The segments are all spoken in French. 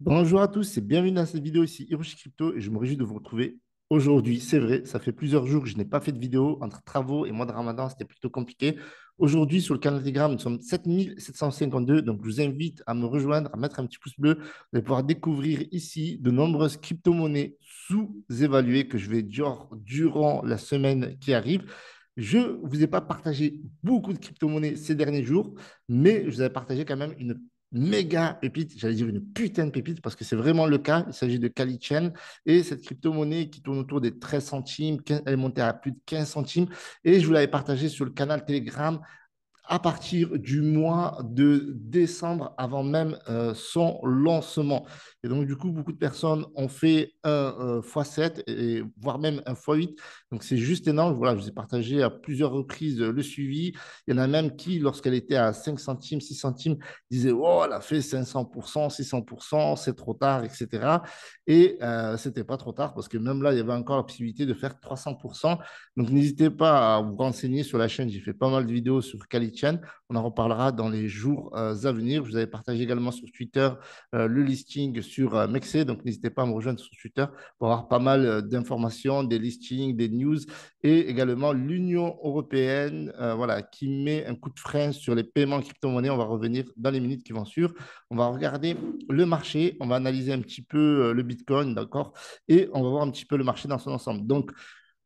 Bonjour à tous et bienvenue dans cette vidéo ici Hiroshi Crypto et je me réjouis de vous retrouver aujourd'hui. C'est vrai, ça fait plusieurs jours que je n'ai pas fait de vidéo entre travaux et mois de Ramadan, c'était plutôt compliqué. Aujourd'hui sur le canal Telegram, nous sommes 7752, donc je vous invite à me rejoindre, à mettre un petit pouce bleu. Vous allez pouvoir découvrir ici de nombreuses crypto-monnaies sous-évaluées que je vais dire durant la semaine qui arrive. Je ne vous ai pas partagé beaucoup de crypto-monnaies ces derniers jours, mais je vous ai partagé quand même une méga pépite, j'allais dire une putain de pépite, parce que c'est vraiment le cas. Il s'agit de Kalichen et cette crypto-monnaie qui tourne autour des 13 centimes, elle est montée à plus de 15 centimes. Et je vous l'avais partagé sur le canal Telegram à partir du mois de décembre, avant même son lancement. Et donc, du coup, beaucoup de personnes ont fait un x7, et, voire même un x8. Donc, c'est juste énorme. Voilà, je vous ai partagé à plusieurs reprises le suivi. Il y en a même qui, lorsqu'elle était à 5 centimes, 6 centimes, disaient, oh, elle a fait 500%, 600%, c'est trop tard, etc. Et c'était pas trop tard parce que même là, il y avait encore la possibilité de faire 300%. Donc, n'hésitez pas à vous renseigner sur la chaîne. J'ai fait pas mal de vidéos sur Kalichen. On en reparlera dans les jours à venir. Je vous avais partagé également sur Twitter le listing sur Mexer. Donc, n'hésitez pas à me rejoindre sur Twitter pour avoir pas mal d'informations, des listings, des news et également l'Union européenne voilà, qui met un coup de frein sur les paiements en crypto-monnaie. On va revenir dans les minutes qui vont suivre. On va regarder le marché. On va analyser un petit peu le Bitcoin, d'accord? Et on va voir un petit peu le marché dans son ensemble. Donc,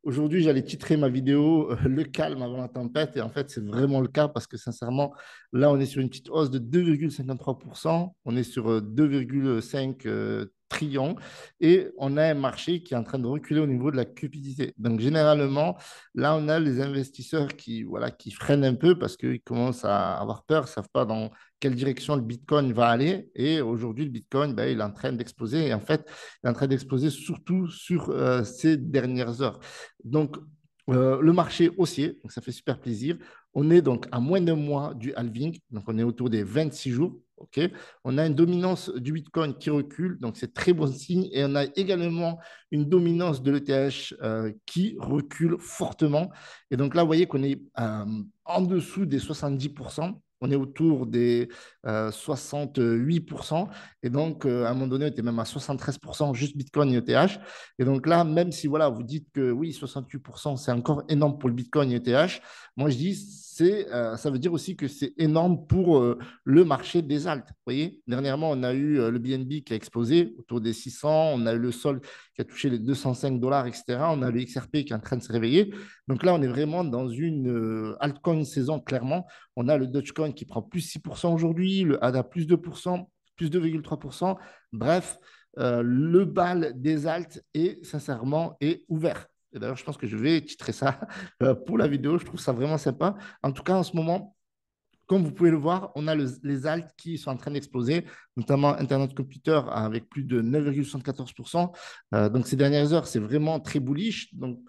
aujourd'hui, j'allais titrer ma vidéo Le calme avant la tempête. Et en fait, c'est vraiment le cas parce que sincèrement, là, on est sur une petite hausse de 2,53%. On est sur 2,5 trillions. Et on a un marché qui est en train de reculer au niveau de la cupidité. Donc, généralement, là, on a les investisseurs qui, voilà, qui freinent un peu parce qu'ils commencent à avoir peur, ne savent pas dans quelle direction le Bitcoin va aller. Et aujourd'hui, le Bitcoin, ben, il est en train d'exploser. Et en fait, il est en train d'exploser surtout sur ces dernières heures. Donc, le marché haussier, donc ça fait super plaisir. On est donc à moins d'un mois du halving, donc on est autour des 26 jours. OK. On a une dominance du Bitcoin qui recule, donc c'est très bon signe. Et on a également une dominance de l'ETH qui recule fortement. Et donc là, vous voyez qu'on est en dessous des 70%. On est autour des 68%. Et donc, à un moment donné, on était même à 73%, juste Bitcoin et ETH. Et donc là, même si voilà, vous dites que oui, 68%, c'est encore énorme pour le Bitcoin et ETH, moi je dis, ça veut dire aussi que c'est énorme pour le marché des altes. Vous voyez, dernièrement, on a eu le BNB qui a explosé autour des 600, on a eu le Sol qui a touché les 205 dollars, etc. On a le XRP qui est en train de se réveiller. Donc là, on est vraiment dans une altcoin saison, clairement. On a le Dogecoin qui prend plus 6% aujourd'hui, le ADA plus 2%, plus 2,3%. Bref, le bal des altes est sincèrement est ouvert. Et d'ailleurs, je pense que je vais titrer ça pour la vidéo. Je trouve ça vraiment sympa. En tout cas, en ce moment, comme vous pouvez le voir, on a les altes qui sont en train d'exploser, notamment Internet Computer avec plus de 9,74%. Donc, ces dernières heures, c'est vraiment très bullish. Donc,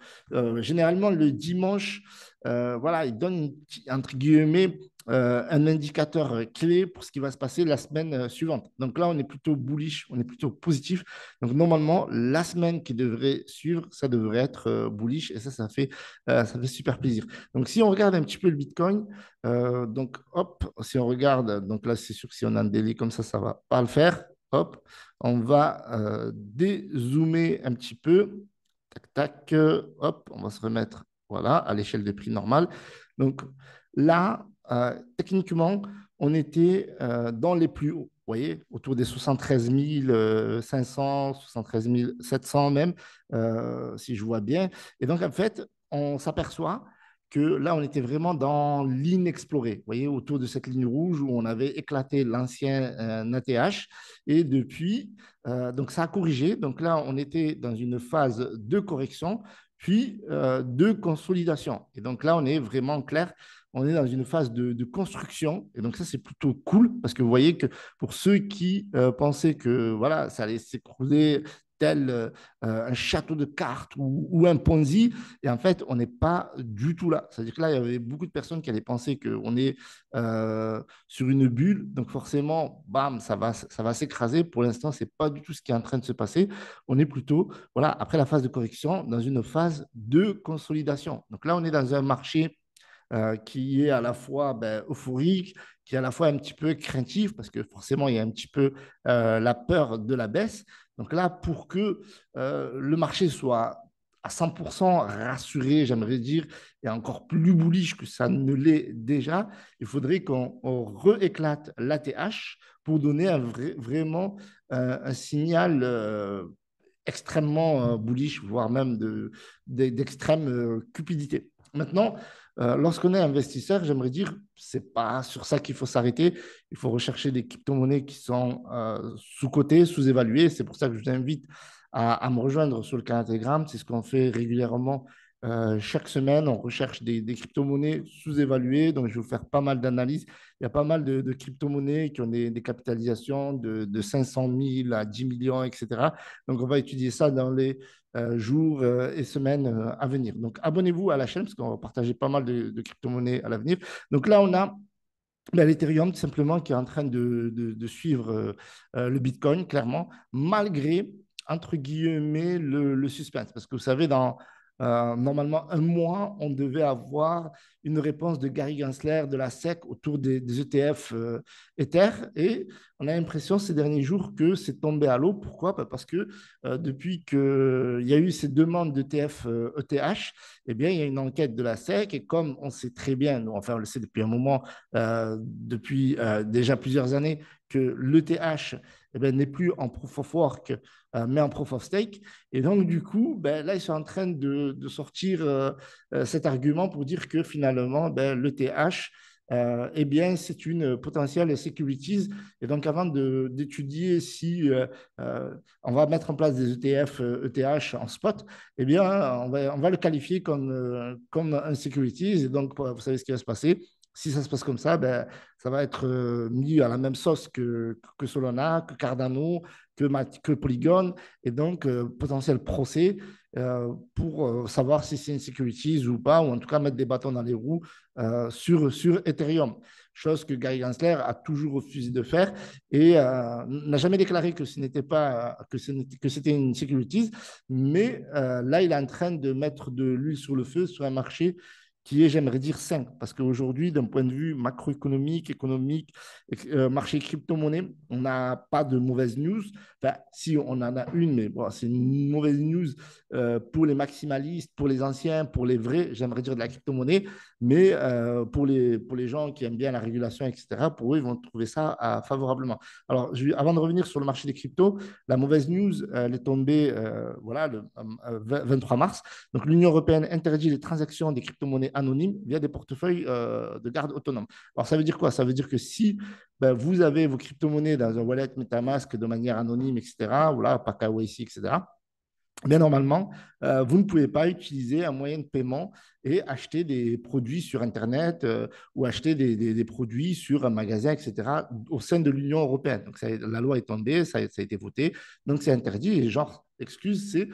généralement, le dimanche, voilà, il donne, entre guillemets, un indicateur clé pour ce qui va se passer la semaine suivante. Donc là, on est plutôt bullish, on est plutôt positif. Donc normalement, la semaine qui devrait suivre, ça devrait être bullish et ça fait super plaisir. Donc si on regarde un petit peu le Bitcoin, donc hop, si on regarde, donc là, c'est sûr que si on a un daily comme ça ne va pas le faire. Hop, on va dézoomer un petit peu. Tac, tac, hop, on va se remettre voilà, à l'échelle des prix normales. Donc là, techniquement, on était dans les plus hauts. Vous voyez, autour des 73 500, 73 700 même, si je vois bien. Et donc, en fait, on s'aperçoit que là, on était vraiment dans l'inexploré. Vous voyez, autour de cette ligne rouge où on avait éclaté l'ancien ATH. Et depuis, donc ça a corrigé. Donc là, on était dans une phase de correction, puis de consolidation. Et donc là, on est vraiment clair. On est dans une phase de construction. Et donc ça, c'est plutôt cool parce que vous voyez que pour ceux qui pensaient que voilà, ça allait s'écrouler tel un château de cartes ou un Ponzi. Et en fait, on n'est pas du tout là. C'est-à-dire que là, il y avait beaucoup de personnes qui allaient penser qu'on est sur une bulle. Donc forcément, bam, ça va s'écraser. Pour l'instant, ce n'est pas du tout ce qui est en train de se passer. On est plutôt, voilà, après la phase de correction, dans une phase de consolidation. Donc là, on est dans un marché qui est à la fois ben, euphorique, qui est à la fois un petit peu craintif parce que forcément, il y a un petit peu la peur de la baisse. Donc là, pour que le marché soit à 100% rassuré, j'aimerais dire, et encore plus bullish que ça ne l'est déjà, il faudrait qu'on rééclate l'ATH pour donner vraiment un signal extrêmement bullish, voire même d'extrême cupidité. Maintenant, lorsqu'on est investisseur, j'aimerais dire, c'est pas sur ça qu'il faut s'arrêter. Il faut rechercher des crypto-monnaies qui sont sous-cotées, sous-évaluées. C'est pour ça que je vous invite à me rejoindre sur le canal Telegram. C'est ce qu'on fait régulièrement. Chaque semaine, on recherche des crypto-monnaies sous-évaluées. Donc, je vais vous faire pas mal d'analyses. Il y a pas mal de crypto-monnaies qui ont des capitalisations de 500 000 à 10 millions, etc. Donc, on va étudier ça dans les jours et semaines à venir. Donc, abonnez-vous à la chaîne parce qu'on va partager pas mal de crypto-monnaies à l'avenir. Donc là, on a l'Ethereum, tout simplement, qui est en train de suivre le Bitcoin, clairement, malgré, entre guillemets, le suspense. Parce que vous savez, dans normalement un mois, on devait avoir une réponse de Gary Gensler de la SEC autour des ETF Ether. Et on a l'impression ces derniers jours que c'est tombé à l'eau. Pourquoi? Parce que depuis qu'il y a eu ces demandes d'ETF ETH, eh bien, il y a une enquête de la SEC. Et comme on sait très bien, nous, enfin, on le sait depuis un moment, depuis déjà plusieurs années, que l'ETH n'est plus en proof of work, mais en proof of stake. Et donc, du coup, là, ils sont en train de sortir cet argument pour dire que finalement, l'ETH, eh bien, c'est une potentielle securities. Et donc, avant d'étudier si on va mettre en place des ETF, ETH en spot, eh bien, on va le qualifier comme un securities. Et donc, vous savez ce qui va se passer. Si ça se passe comme ça, ça va être mis à la même sauce que Solana, que Cardano, que Polygon, et donc potentiel procès pour savoir si c'est une securities ou pas, ou en tout cas mettre des bâtons dans les roues sur Ethereum. Chose que Gary Gensler a toujours refusé de faire et n'a jamais déclaré que ce n'était pas que c'était une securities, mais là il est en train de mettre de l'huile sur le feu sur un marché qui est, j'aimerais dire, sain. Parce qu'aujourd'hui, d'un point de vue macroéconomique, économique, marché crypto-monnaie, on n'a pas de mauvaise news. Enfin, si on en a une, mais bon, c'est une mauvaise news pour les maximalistes, pour les anciens, pour les vrais, j'aimerais dire, de la crypto-monnaie. Mais pour les gens qui aiment bien la régulation, etc., pour eux, ils vont trouver ça favorablement. Alors, avant de revenir sur le marché des cryptos, la mauvaise news, elle est tombée voilà, le 23 mars. Donc, l'Union européenne interdit les transactions des crypto-monnaies anonymes via des portefeuilles de garde autonomes. Alors, ça veut dire quoi? Ça veut dire que si vous avez vos crypto-monnaies dans un wallet MetaMask de manière anonyme, etc., voilà, par KYC, etc., bien normalement, vous ne pouvez pas utiliser un moyen de paiement et acheter des produits sur Internet ou acheter des produits sur un magasin, etc., au sein de l'Union européenne. Donc, la loi est tombée, ça a été voté, donc c'est interdit. Et genre, excuse, c'est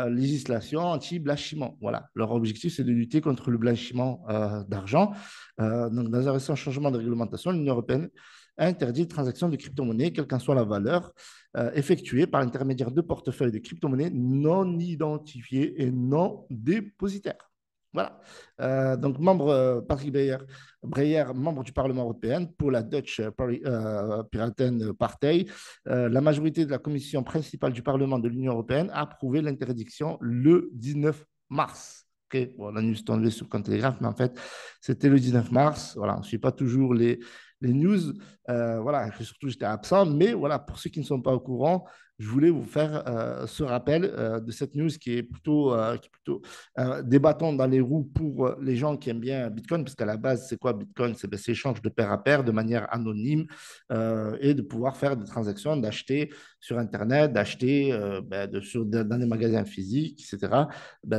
législation anti-blanchiment. Voilà, leur objectif, c'est de lutter contre le blanchiment d'argent. Donc, dans un récent changement de réglementation, l'Union européenne a interdit les transactions de crypto-monnaies, quelle qu'en soit la valeur, effectuées par l'intermédiaire de portefeuilles de crypto-monnaies non identifiés et non dépositaires. Voilà. Donc, Patrick Breyer, membre du Parlement européen pour la Dutch Piraten Partij, la majorité de la commission principale du Parlement de l'Union européenne a approuvé l'interdiction le 19 mars. Okay. Bon, la news est tombée sur le compte Télégraphe, mais en fait, c'était le 19 mars. Voilà, on ne suit pas toujours les news. Voilà, surtout, j'étais absent, mais voilà, pour ceux qui ne sont pas au courant, je voulais vous faire ce rappel de cette news qui est plutôt des bâtons dans les roues pour les gens qui aiment bien Bitcoin, parce qu'à la base, c'est quoi Bitcoin? C'est cet échange de pair à pair de manière anonyme et de pouvoir faire des transactions, d'acheter sur Internet, d'acheter dans des magasins physiques, etc.,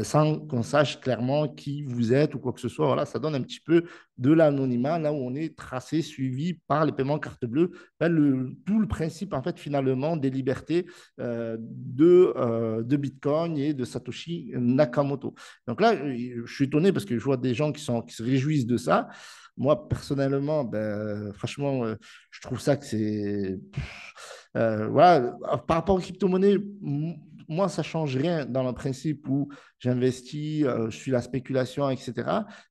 sans qu'on sache clairement qui vous êtes ou quoi que ce soit. Voilà, ça donne un petit peu de l'anonymat, là où on est tracé, suivi par les paiements carte bleue. Tout le principe, en fait, finalement, des libertés de Bitcoin et de Satoshi Nakamoto. Donc là, je suis étonné parce que je vois des gens qui se réjouissent de ça. Moi, personnellement, franchement, je trouve ça que c'est... voilà, par rapport aux crypto-monnaies, moi, ça ne change rien dans le principe où j'investis, je suis la spéculation, etc.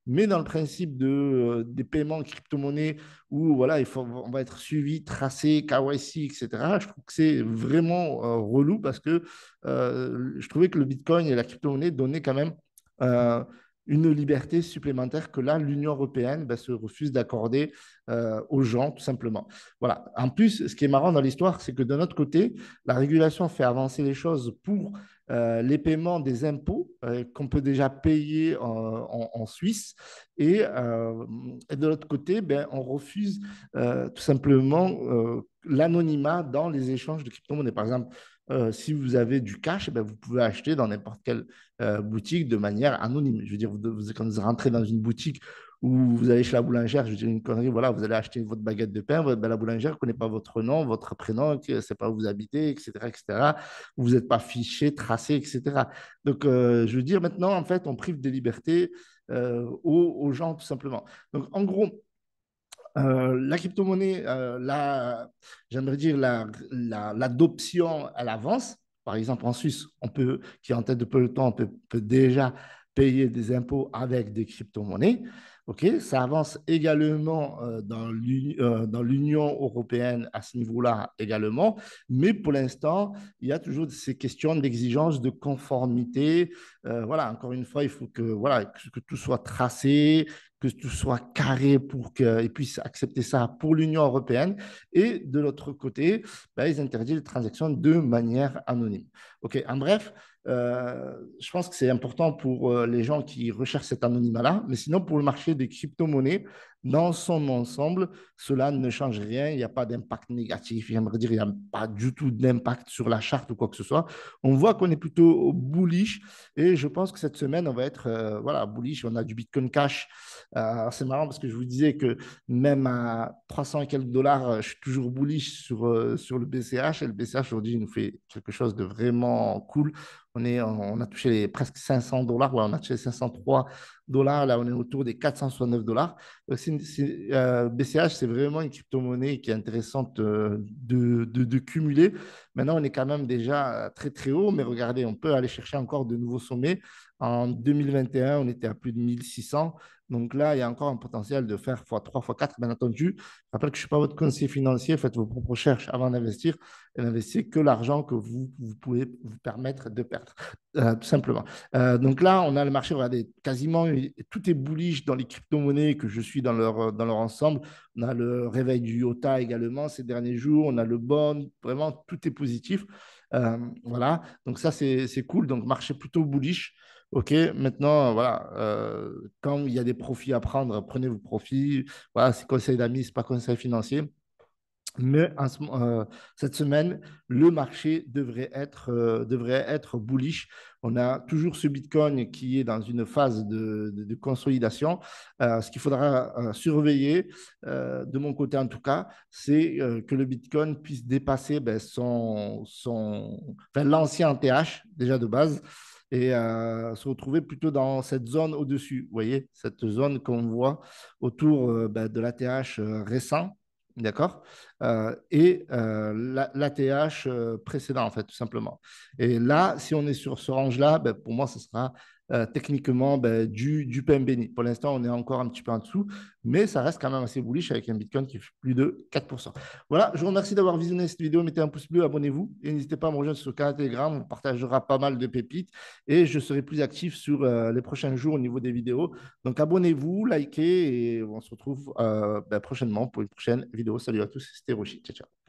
Mais dans le principe des paiements crypto-monnaies où voilà, on va être suivi, tracé, KYC, etc., je trouve que c'est vraiment relou parce que je trouvais que le Bitcoin et la crypto-monnaie donnaient quand même euh, une liberté supplémentaire que là, l'Union européenne ben, se refuse d'accorder aux gens, tout simplement. Voilà. En plus, ce qui est marrant dans l'histoire, c'est que de notre côté, la régulation fait avancer les choses pour les paiements des impôts qu'on peut déjà payer en Suisse. Et de l'autre côté, ben, on refuse tout simplement l'anonymat dans les échanges de crypto-monnaies. Par exemple, si vous avez du cash, ben, vous pouvez acheter dans n'importe quelle boutique de manière anonyme. Je veux dire, quand vous rentrez dans une boutique où vous allez chez la boulangère, je veux dire une connerie, voilà, vous allez acheter votre baguette de pain, ben, la boulangère ne connaît pas votre nom, votre prénom, ne sait pas où vous habitez, etc., etc. Vous n'êtes pas fiché, tracé, etc. Donc, je veux dire, maintenant, en fait, on prive de liberté aux gens, tout simplement. Donc, en gros, la crypto-monnaie, j'aimerais dire l'adoption, elle avance. Par exemple, en Suisse, qui est en tête de peloton, peut déjà payer des impôts avec des crypto-monnaies. OK, ça avance également dans l'Union européenne à ce niveau-là également. Mais pour l'instant, il y a toujours ces questions d'exigence de conformité. Voilà, encore une fois, il faut que tout soit tracé, que tout soit carré pour qu'ils puissent accepter ça pour l'Union européenne. Et de l'autre côté, ben, ils interdisent les transactions de manière anonyme. OK, en bref, je pense que c'est important pour les gens qui recherchent cet anonymat-là, mais sinon pour le marché des crypto-monnaies, dans son ensemble, cela ne change rien, il n'y a pas d'impact négatif, j'aimerais dire, il n'y a pas du tout d'impact sur la charte ou quoi que ce soit. On voit qu'on est plutôt bullish et je pense que cette semaine, on va être voilà, bullish, on a du Bitcoin Cash. C'est marrant parce que je vous disais que même à 300 et quelques dollars, je suis toujours bullish sur le BCH et le BCH aujourd'hui il nous fait quelque chose de vraiment cool. On a touché presque 500 dollars, ouais, on a touché 503 dollars, là on est autour des 469 dollars. BCH, c'est vraiment une crypto-monnaie qui est intéressante de cumuler. Maintenant, on est quand même déjà très très haut, mais regardez, on peut aller chercher encore de nouveaux sommets. En 2021, on était à plus de 1600. Donc là, il y a encore un potentiel de faire x3, x4, bien entendu. Je rappelle que je ne suis pas votre conseiller financier. Faites vos propres recherches avant d'investir et n'investissez que l'argent que vous pouvez vous permettre de perdre, tout simplement. Donc là, on a le marché, regardez, quasiment tout est bullish dans les crypto-monnaies que je suis dans leur ensemble. On a le réveil du IOTA également ces derniers jours. On a le bond. Vraiment, tout est positif. Voilà. Donc ça, c'est cool. Donc, marché plutôt bullish. OK, maintenant, voilà, quand il y a des profits à prendre, prenez vos profits. Voilà, c'est conseil d'amis, c'est pas conseil financier. Mais cette semaine, le marché devrait être bullish. On a toujours ce Bitcoin qui est dans une phase de consolidation. Ce qu'il faudra surveiller, de mon côté en tout cas, c'est que le Bitcoin puisse dépasser ben, enfin, l'ancien TH déjà de base et se retrouver plutôt dans cette zone au-dessus. Vous voyez, cette zone qu'on voit autour ben, de l'ATH récent. D'accord? Et l'ATH précédent, en fait, tout simplement. Et là, si on est sur ce range-là, ben, pour moi, ce sera techniquement ben, du pain béni. Pour l'instant, on est encore un petit peu en dessous, mais ça reste quand même assez bullish avec un Bitcoin qui fait plus de 4%. Voilà, je vous remercie d'avoir visionné cette vidéo. Mettez un pouce bleu, abonnez-vous et n'hésitez pas à me rejoindre sur le canal Telegram. On partagera pas mal de pépites et je serai plus actif sur les prochains jours au niveau des vidéos. Donc, abonnez-vous, likez et on se retrouve ben, prochainement pour une prochaine vidéo. Salut à tous, c'était Rochi. Ciao, ciao.